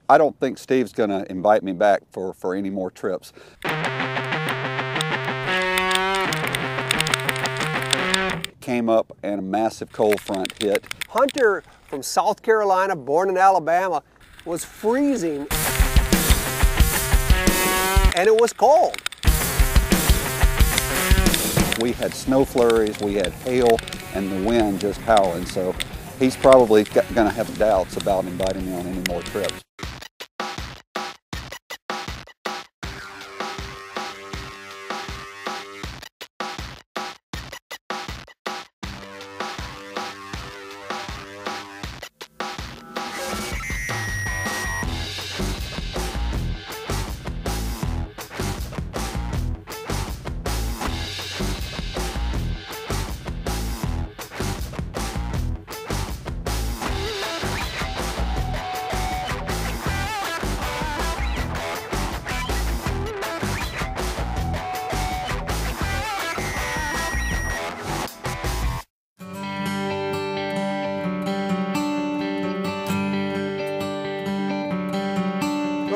I don't think Steve's going to invite me back for any more trips. Came up and a massive cold front hit. Hunter from South Carolina, born in Alabama, was freezing and it was cold. We had snow flurries, we had hail, and the wind just howling, so he's probably going to have doubts about inviting me on any more trips.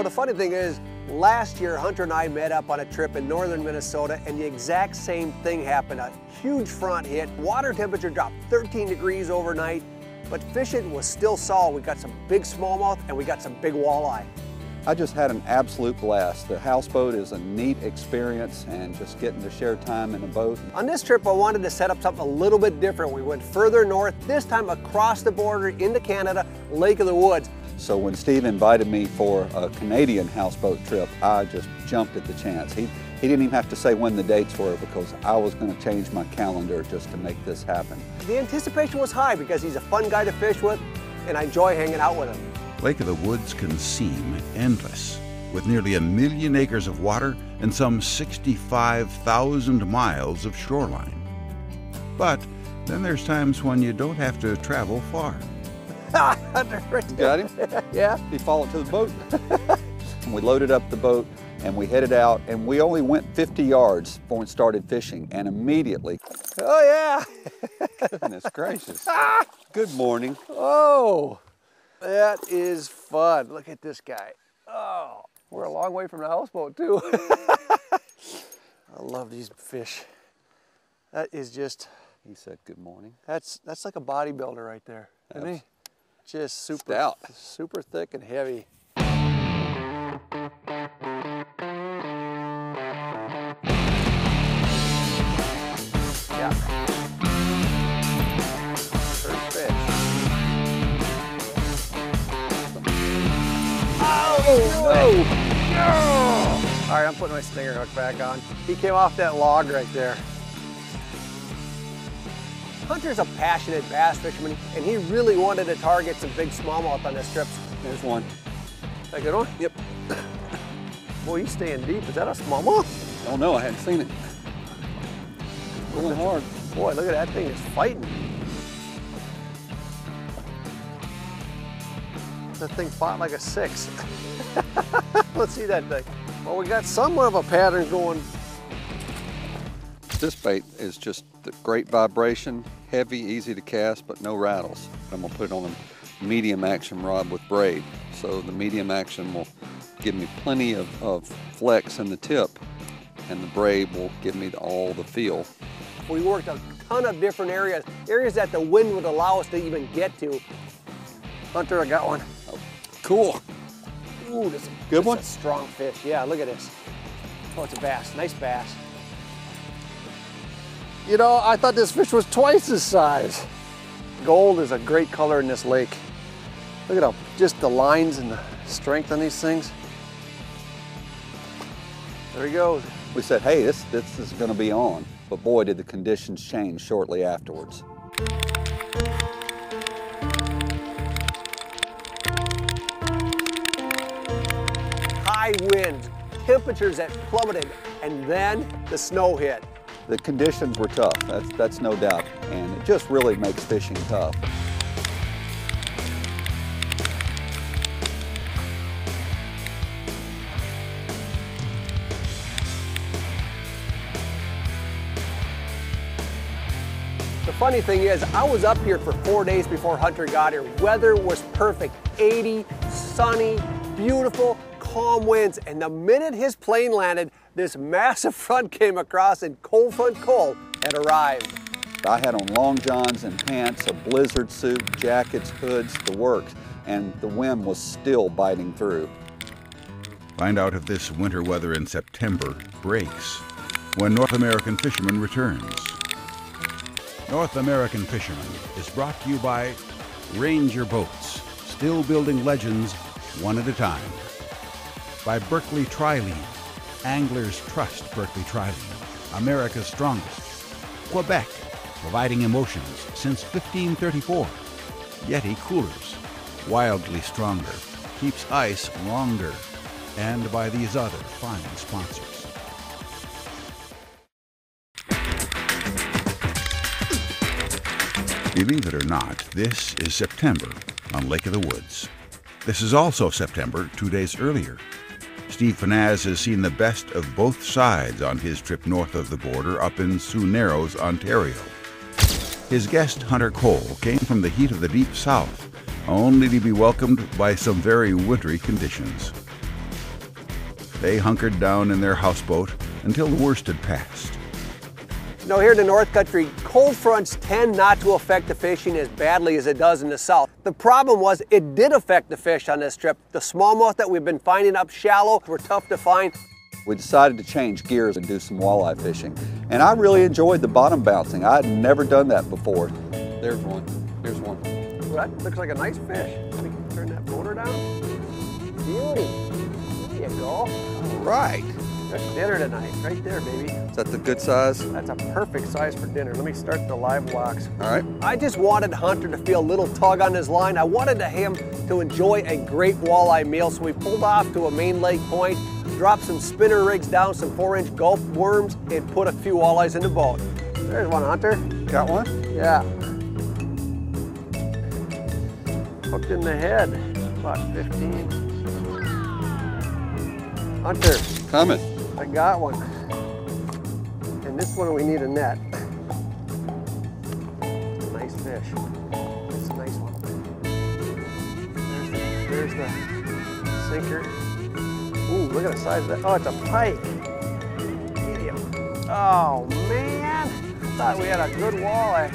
The funny thing is, last year Hunter and I met up on a trip in northern Minnesota and the exact same thing happened. A huge front hit, water temperature dropped 13 degrees overnight, but fishing was still solid. We got some big smallmouth and we got some big walleye. I just had an absolute blast. The houseboat is a neat experience, and just getting to share time in a boat. On this trip, I wanted to set up something a little bit different. We went further north, this time across the border into Canada, Lake of the Woods. So when Steve invited me for a Canadian houseboat trip, I just jumped at the chance. He didn't even have to say when the dates were, because I was going to change my calendar just to make this happen. The anticipation was high because he's a fun guy to fish with, and I enjoy hanging out with him. Lake of the Woods can seem endless, with nearly 1 million acres of water and some 65,000 miles of shoreline. But then there's times when you don't have to travel far. Got him? Yeah. He followed to the boat. And we loaded up the boat and we headed out, and we only went 50 yards before we started fishing, and immediately, Oh yeah. goodness gracious. Good morning. Oh, that is fun. Look at this guy. Oh, we're a long way from the houseboat too. I love these fish. That is just, He said good morning. that's like a bodybuilder right there, isn't he? Just super Stout. super thick and heavy. Yeah. First fish. Oh no! No! All right, I'm putting my stinger hook back on. He came off that log right there. Hunter's a passionate bass fisherman, and he really wanted to target some big smallmouth on this trip. There's one. Is that a good one? Yep. Boy, he's staying deep. Is that a smallmouth? Oh no, I hadn't seen it. Pulling hard. Boy, look at that thing, it's fighting. That thing fought like a 6. Let's see that thing. Well, we got somewhat of a pattern going. This bait is just the great vibration, heavy, easy to cast, but no rattles. I'm gonna put it on a medium action rod with braid. So the medium action will give me plenty of flex in the tip, and the braid will give me all the feel. We worked a ton of different areas that the wind would allow us to even get to. Hunter, I got one. Oh, cool. Ooh, this Good one? is a strong fish. Yeah, look at this. Oh, it's a bass, nice bass. You know, I thought this fish was twice his size. Gold is a great color in this lake. Look at how, just the lines and the strength on these things. There he goes. We said, hey, this is gonna be on, but boy, did the conditions change shortly afterwards. High winds, temperatures that plummeted, and then the snow hit. The conditions were tough, that's no doubt, and it just really makes fishing tough. The funny thing is, I was up here for 4 days before Hunter got here. Weather was perfect, 80, sunny, beautiful, calm winds, and the minute his plane landed, this massive front came across and cold front cold had arrived. I had on long johns and pants, a blizzard suit, jackets, hoods, the works, and the wind was still biting through. Find out if this winter weather in September breaks when North American Fisherman returns. North American Fisherman is brought to you by Ranger Boats, still building legends one at a time. By Berkeley Tri-Lead, anglers trust Berkeley Tri-Lead, America's strongest. Quebec, providing emotions since 1534. Yeti Coolers, wildly stronger, keeps ice longer. And by these other fine sponsors. Believe it or not, this is September on Lake of the Woods. This is also September 2 days earlier. Steve Pennaz has seen the best of both sides on his trip north of the border up in Sioux Narrows, Ontario. His guest, Hunter Cole, came from the heat of the deep south, only to be welcomed by some very wintry conditions. They hunkered down in their houseboat until the worst had passed. You know, here in the North Country, cold fronts tend not to affect the fishing as badly as it does in the South. The problem was it did affect the fish on this trip. The smallmouth that we've been finding up shallow were tough to find. We decided to change gears and do some walleye fishing. And I really enjoyed the bottom bouncing. I had never done that before. There's one. Here's one. Well, that looks like a nice fish. We can turn that motor down. Beauty. There you go. All right. That's dinner tonight, right there, baby. Is that the good size? That's a perfect size for dinner. Let me start the live blocks. All right. I just wanted Hunter to feel a little tug on his line. I wanted him to enjoy a great walleye meal, so we pulled off to a main lake point, dropped some spinner rigs down, some 4-inch gulp worms, and put a few walleyes in the boat. There's one, Hunter. Got one? Yeah. Hooked in the head, about 15. Hunter. Coming. I got one. And this one we need a net. Nice fish. It's a nice one. There's the sinker. Ooh, look at the size of that. Oh, it's a pike. Medium. Oh man, I thought we had a good walleye.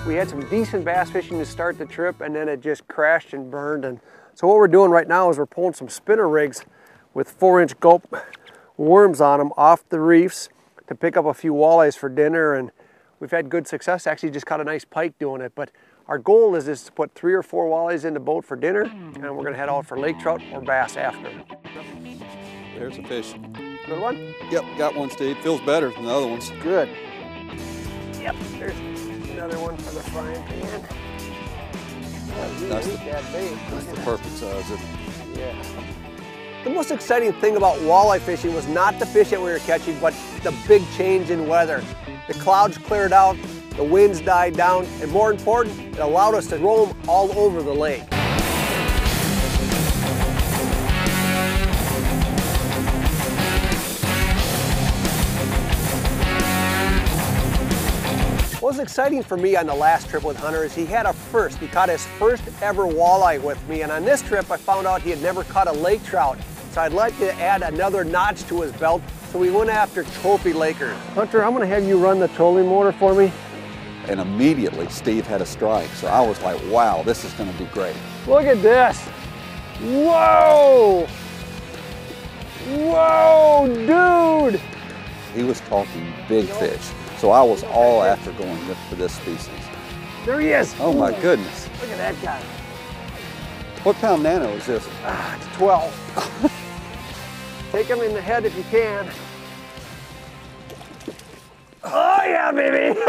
We had some decent bass fishing to start the trip, and then it just crashed and burned. And so what we're doing right now is we're pulling some spinner rigs with 4-inch gulp worms on them off the reefs to pick up a few walleyes for dinner, and we've had good success. Actually just caught a nice pike doing it, but our goal is to put 3 or 4 walleyes in the boat for dinner, and we're gonna head out for lake trout or bass after. There's a fish. Good one? Yep, got one, Steve. Feels better than the other ones. Good. Yep, there's another one for the frying pan. That's That's the perfect size. Yeah. The most exciting thing about walleye fishing was not the fish that we were catching, but the big change in weather. The clouds cleared out, the winds died down, and more important, it allowed us to roam all over the lake. What was exciting for me on the last trip with Hunter is he had a first. He caught his first ever walleye with me, and on this trip I found out he had never caught a lake trout. So I'd like to add another notch to his belt, so we went after trophy lakers. Hunter, I'm gonna have you run the trolling motor for me. And immediately Steve had a strike, so I was like, wow, this is gonna be great. Look at this. Whoa! Whoa, dude! He was talking big fish, so I was all after going for this species. There he is. Oh my goodness. Look at that guy. What pound nano is this? It's 12. Take him in the head if you can. Oh yeah, baby!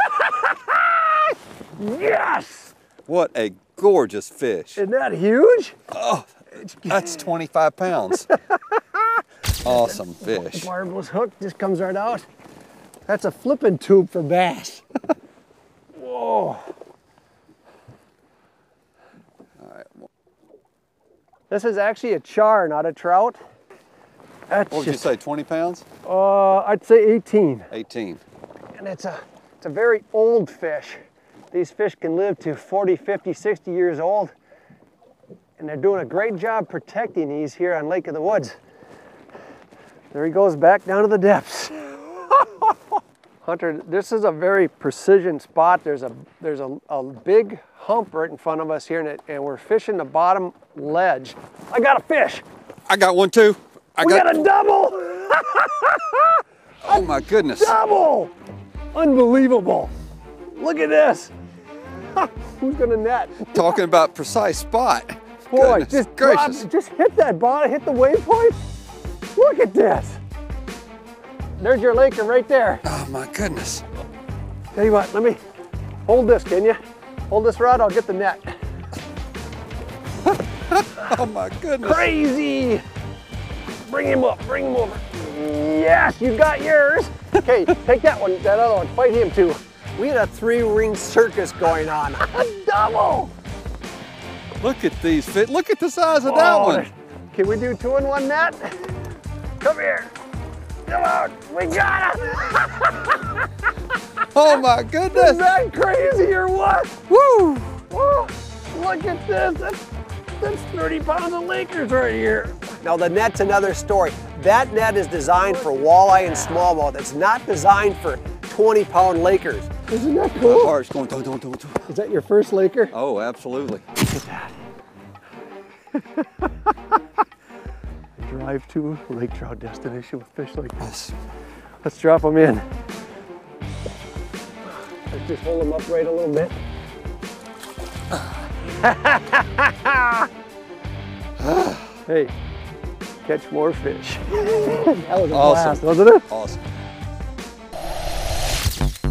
Yes! What a gorgeous fish. Isn't that huge? Oh, that's 25 pounds. Awesome fish. Barbless hook just comes right out. That's a flipping tube for bass. Whoa. All right. This is actually a char, not a trout. What would you say, 20 pounds? I'd say 18. 18. And it's a very old fish. These fish can live to 40, 50, 60 years old. And they're doing a great job protecting these here on Lake of the Woods. There he goes back down to the depths. Hunter, this is a very precision spot. There's a big hump right in front of us here, and we're fishing the bottom ledge. I got a fish. I got one too. We got a double. Oh my goodness. Double. Unbelievable. Look at this. Who's gonna net? Talking about precise spot. Boy, Goodness gracious. just hit that bottom, hit the waypoint. Look at this. There's your Laker right there. Oh my goodness. Tell you what, let me hold this, can you? Hold this rod, I'll get the net. Oh my goodness. Crazy. Bring him up, bring him over. Yes, you got yours. Okay, take that one, that other one, fight him too. We had a 3-ring circus going on. A double. Look at these fish. Look at the size of that one. Can we do 2 in 1 net? Come here. Come on. We got him. Oh my goodness. Is that crazy or what? Woo. Oh, look at this. That's 30 pounds of Lakers right here. Now the net's another story. That net is designed for walleye and smallmouth. It's not designed for 20-pound Lakers. Isn't that cool? My heart's going, don't. Is that your first Laker? Oh, absolutely. Look at that. Drive to lake trout destination with fish like this. Let's drop them in. Let's just hold them upright a little bit. Hey, catch more fish. That was a blast, wasn't it? Awesome.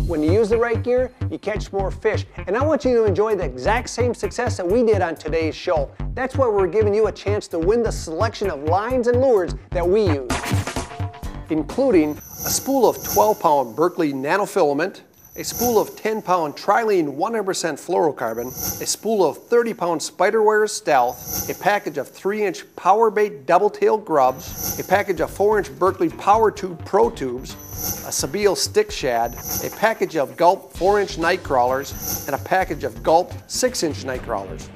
When you use the right gear, you catch more fish. And I want you to enjoy the exact same success that we did on today's show. That's why we're giving you a chance to win the selection of lines and lures that we use, including a spool of 12-pound Berkley nanofilament, a spool of 10-pound Trilene 100% fluorocarbon, a spool of 30-pound Spiderware Stealth, a package of 3-inch Powerbait double-tail grubs, a package of 4-inch Berkley Power Tube Pro Tubes, a Sabile Stick Shad, a package of Gulp 4-inch night crawlers, and a package of Gulp 6-inch night crawlers.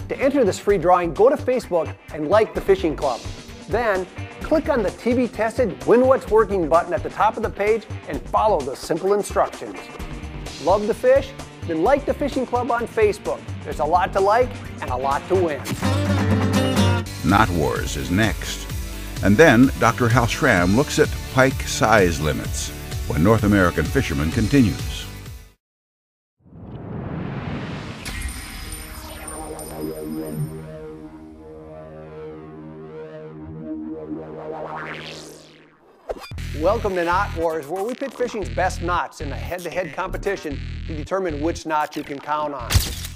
To enter this free drawing, go to Facebook and like the Fishing Club. Then, click on the TV-tested Win What's Working button at the top of the page and follow the simple instructions. Love to fish? Then like the Fishing Club on Facebook. There's a lot to like and a lot to win. Knot Wars is next. And then Dr. Hal Schramm looks at pike size limits when North American Fisherman continues. Welcome to Knot Wars, where we pit fishing's best knots in a head-to-head competition to determine which knot you can count on.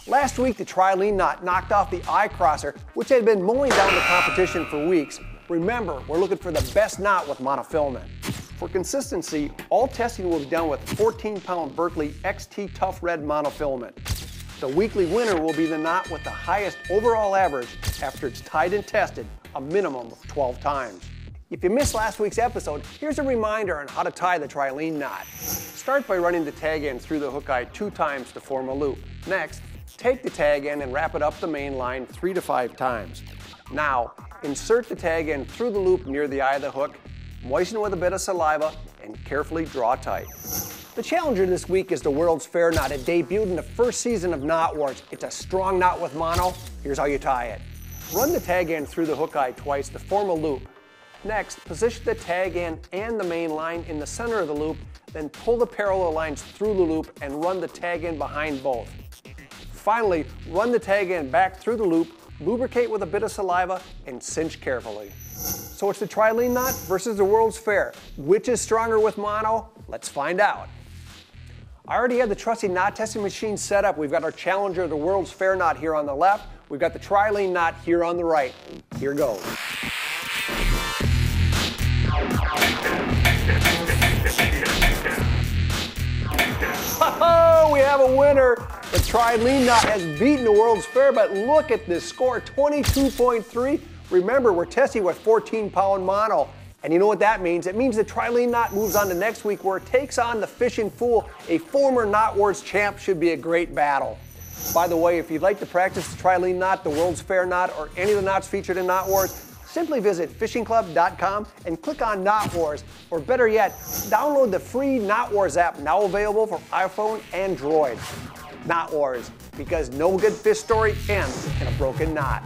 Last week, the Trilene knot knocked off the I-Crosser, which had been mowing down the competition for weeks. Remember, we're looking for the best knot with monofilament. For consistency, all testing will be done with 14-pound Berkley XT Tough Red monofilament. The weekly winner will be the knot with the highest overall average after it's tied and tested a minimum of 12 times. If you missed last week's episode, here's a reminder on how to tie the Trilene knot. Start by running the tag end through the hook eye 2 times to form a loop. Next, take the tag end and wrap it up the main line 3 to 5 times. Now, insert the tag end through the loop near the eye of the hook, moisten with a bit of saliva, and carefully draw tight. The challenger this week is the World's Fair knot. It debuted in the first season of Knot Wars. It's a strong knot with mono. Here's how you tie it. Run the tag end through the hook eye twice to form a loop. Next, position the tag end and the main line in the center of the loop, then pull the parallel lines through the loop and run the tag end behind both. Finally, run the tag end back through the loop, lubricate with a bit of saliva, and cinch carefully. So it's the Trilene knot versus the World's Fair. Which is stronger with mono? Let's find out. I already have the trusty knot testing machine set up. We've got our challenger, the World's Fair knot, here on the left. We've got the Trilene knot here on the right. Here goes. Oh, we have a winner. The Trilene knot has beaten the World's Fair, but look at this score, 22.3. Remember, we're testing with 14-pound mono. And you know what that means? It means the Trilene knot moves on to next week, where it takes on the Fishing Fool. A former Knot Wars champ. Should be a great battle. By the way, if you'd like to practice the Trilene knot, the World's Fair knot, or any of the knots featured in Knot Wars, simply visit fishingclub.com and click on Knot Wars, or better yet, download the free Knot Wars app, now available for iPhone and Android. Knot Wars, because no good fish story ends in a broken knot.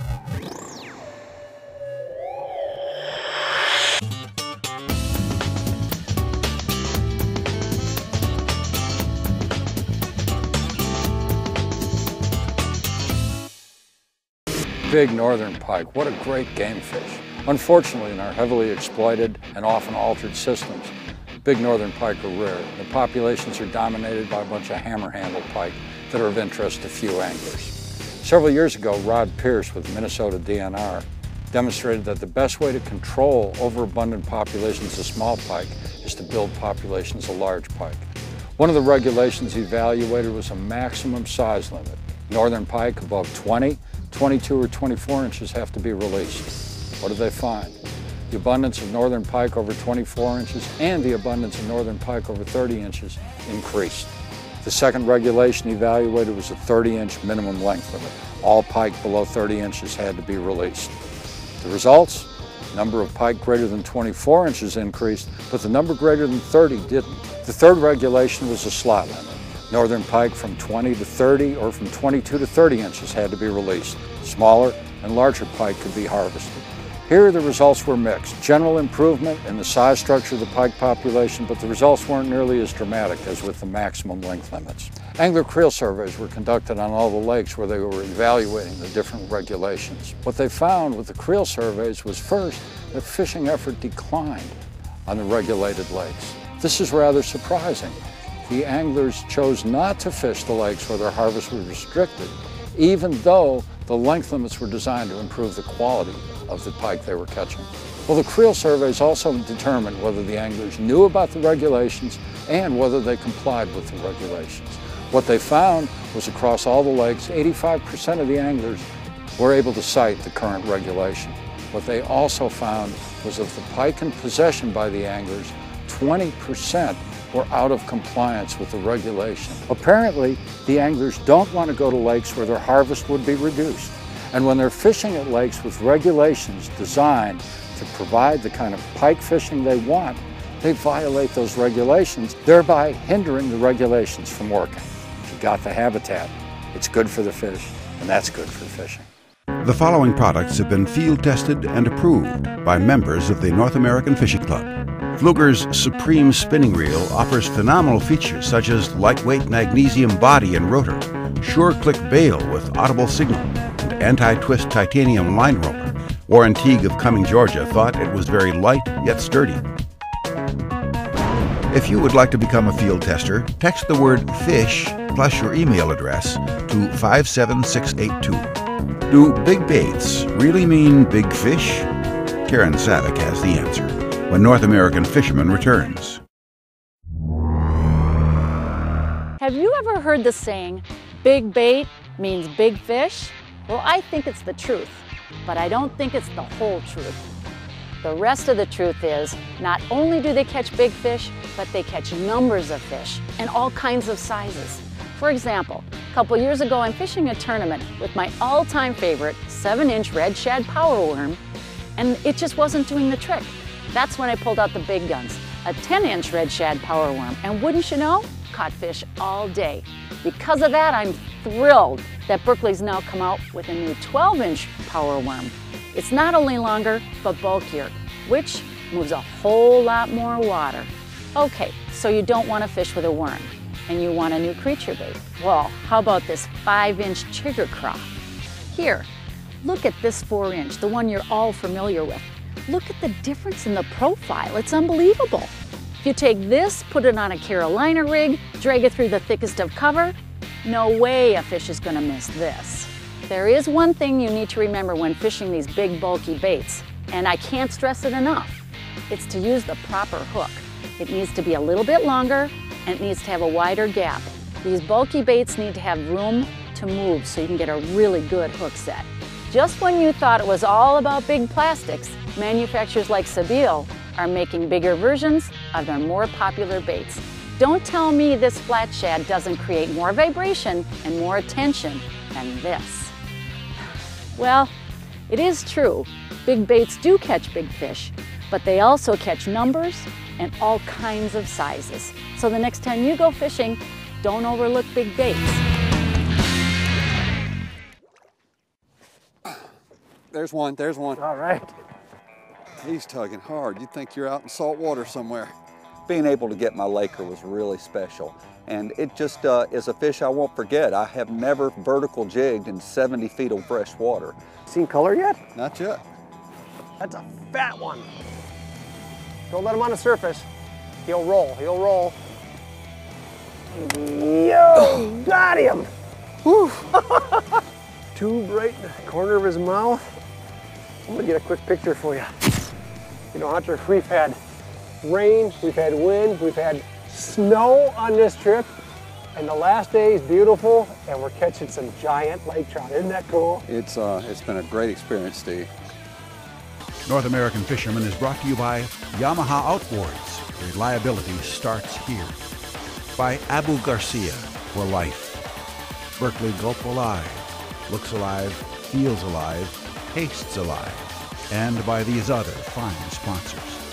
Big northern pike, what a great game fish. Unfortunately, in our heavily exploited and often altered systems, big northern pike are rare. The populations are dominated by a bunch of hammer-handled pike that are of interest to few anglers. Several years ago, Rod Pierce with Minnesota DNR demonstrated that the best way to control overabundant populations of small pike is to build populations of large pike. One of the regulations he evaluated was a maximum size limit. Northern pike above 20, 22 or 24 inches have to be released. What did they find? The abundance of northern pike over 24 inches and the abundance of northern pike over 30 inches increased. The second regulation evaluated was a 30-inch minimum length limit. All pike below 30 inches had to be released. The results? Number of pike greater than 24 inches increased, but the number greater than 30 didn't. The third regulation was a slot limit. Northern pike from 20 to 30 or from 22 to 30 inches had to be released. Smaller and larger pike could be harvested. Here the results were mixed. General improvement in the size structure of the pike population, but the results weren't nearly as dramatic as with the maximum length limits. Angler creel surveys were conducted on all the lakes where they were evaluating the different regulations. What they found with the creel surveys was first that fishing effort declined on the regulated lakes. This is rather surprising. The anglers chose not to fish the lakes where their harvest was restricted, even though the length limits were designed to improve the quality of the pike they were catching. Well, the creel surveys also determined whether the anglers knew about the regulations and whether they complied with the regulations. What they found was across all the lakes, 85% of the anglers were able to cite the current regulation. What they also found was of the pike in possession by the anglers, 20% were out of compliance with the regulation. Apparently, the anglers don't want to go to lakes where their harvest would be reduced. And when they're fishing at lakes with regulations designed to provide the kind of pike fishing they want, they violate those regulations, thereby hindering the regulations from working. If you got the habitat, it's good for the fish, and that's good for fishing. The following products have been field tested and approved by members of the North American Fishing Club. Pfluger's Supreme Spinning Reel offers phenomenal features such as lightweight magnesium body and rotor, sure-click bail with audible signal, and anti-twist titanium line roller. Warren Teague of Cumming, Georgia thought it was very light yet sturdy. If you would like to become a field tester, text the word FISH plus your email address to 57682. Do big baits really mean big fish? Karen Savick has the answer when North American Fisherman returns. Have you ever heard the saying, big bait means big fish? Well, I think it's the truth, but I don't think it's the whole truth. The rest of the truth is, not only do they catch big fish, but they catch numbers of fish and all kinds of sizes. For example, a couple years ago, I'm fishing a tournament with my all-time favorite 7-inch red shad power worm, and it just wasn't doing the trick. That's when I pulled out the big guns, a 10-inch red shad power worm, and wouldn't you know, caught fish all day. Because of that, I'm thrilled that Berkley's now come out with a new 12-inch power worm. It's not only longer, but bulkier, which moves a whole lot more water. Okay, so you don't want to fish with a worm, and you want a new creature bait. Well, how about this 5-inch chigger craw? Here, look at this 4-inch, the one you're all familiar with. Look at the difference in the profile, it's unbelievable. If you take this, put it on a Carolina rig, drag it through the thickest of cover, no way a fish is gonna miss this. There is one thing you need to remember when fishing these big bulky baits, and I can't stress it enough. It's to use the proper hook. It needs to be a little bit longer, and it needs to have a wider gap. These bulky baits need to have room to move so you can get a really good hook set. Just when you thought it was all about big plastics, manufacturers like Sebile are making bigger versions of their more popular baits. Don't tell me this flat shad doesn't create more vibration and more attention than this. Well, it is true, big baits do catch big fish, but they also catch numbers and all kinds of sizes. So the next time you go fishing, don't overlook big baits. There's one, there's one. All right. He's tugging hard. You'd think you're out in salt water somewhere. Being able to get my Laker was really special. And it just is a fish I won't forget. I have never vertical jigged in 70 feet of fresh water. Seen color yet? Not yet. That's a fat one. Don't let him on the surface. He'll roll, he'll roll. Yo, got him. Whew. Tube right in the corner of his mouth. I'm gonna get a quick picture for you. You know, Hunter, we've had rain, we've had wind, we've had snow on this trip, and the last day is beautiful, and we're catching some giant lake trout. Isn't that cool? It's been a great experience, Steve. North American Fisherman is brought to you by Yamaha Outboards. Reliability starts here. By Abu Garcia, for life. Berkeley Gulp Alive, looks alive, feels alive, tastes alive. And by these other fine sponsors.